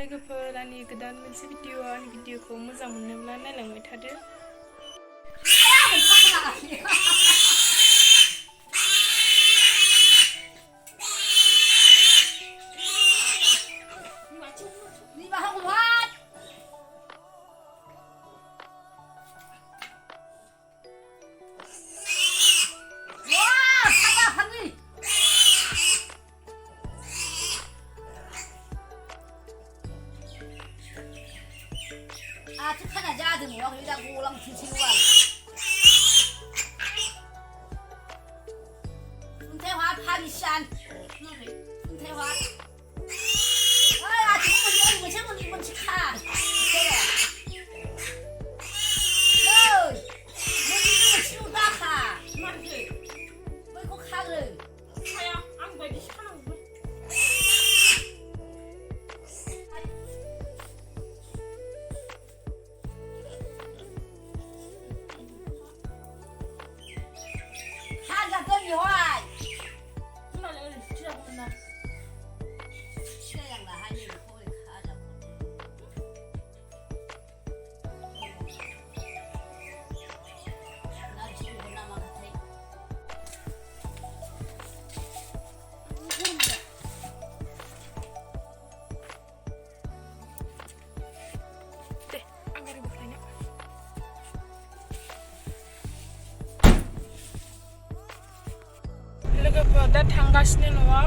लोगोफोर आंनि गोदान मोनसे भिडिअखौ मोजां मोनोब्ला नायलांबाय थादो। 아직 하나 자든 뭐야 여기다 고랑 주시는 거야. 은퇴화 파기산. 은퇴화. 아 지금 이거 저건 이번 치카. 그래. 너 이거 치우다 카. 맞지? 왜 이거 카를? 아야, 안 보이기 싫어. लोगोफोर दा थांगासिनो न'आव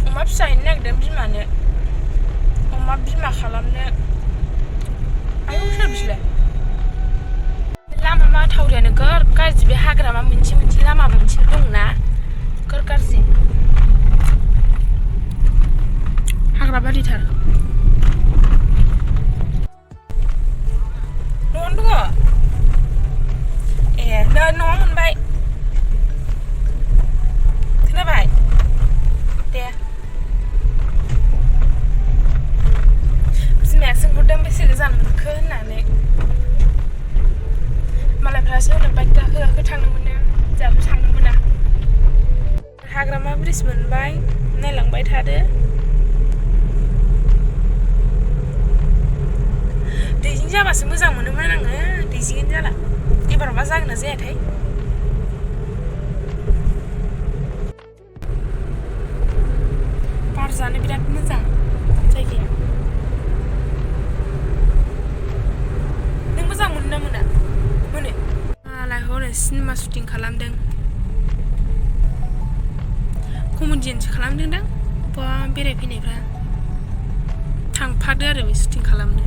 अमा फिसा हैनो नागिरदों बिमानो अमा बिमा खालामनो आयौ सोर बिसोरलाय लामा माथावरियानो गोर गाज्रि बे हाग्रामा मोनसे लामा मोनसे दंना गोर गाज्रि हाग्रा बारिथार न'आवनो दङ ए नै न'आव मोनबाय खोनाबाय दे बिमाया सोंहरदों बेसे गोजान मोनखो होननानै मालायफ्रासो होनो बाइक गाखो थांनो मोनो जोंहाबो थांनो मोना हाग्रामा ब्रिज मोनबाय नायलांबाय थादो दैजिं जाबासो मोजां मोनोमोन आङो दैजिंआनो जाला एबाराव मा जागोन ना जायाथाय बार जानो बिराद मोजां जायगाया नों मोजां मोनो ना मोना मोनो मालाय हरै सिनेमा शुटिं खालामदों कमेडियानसो खालामदों दां बा बेरायफैनायफ्रा थांफादो आरो बे शुटिं खालामनो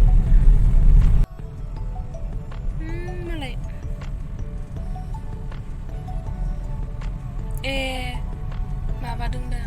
मालाय ए माबादों दा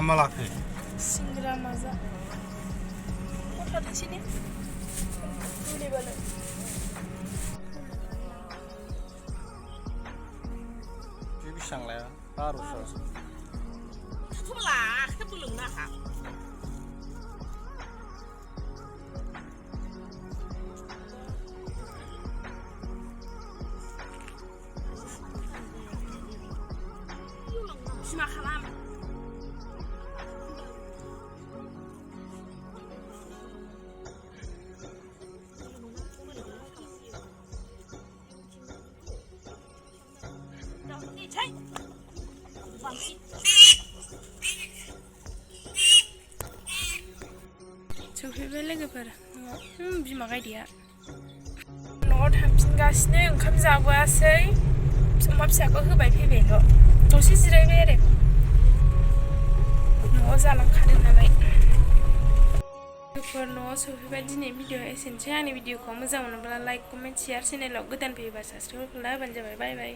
मा लाखो सिंग्रा माजा कथा थांसैने मुलिबालाय बे बेसेबां लाया 1200 थुला खेबो लोंनो हा बिमा खालाम सफैबाय लोगोफोर बिमा गायदेया न'आव थांफिनगासिनो ओंखाम जाबोआसै अमा फिसाखौ होबाय फैबायल' दसे जिरायबाय आरो न'आव जालांखादों नालाय लोगोफोर न'आव सफैबाय दिनै भिडिअ एसेनोसै आंनि भिडिअखौ मोजां मोनोब्ला लाइक कमेन्ट शेयार चेनेलाव गोदान फैयोबा साबस्क्राइब खालामना होबानो जाबाय बाय बाय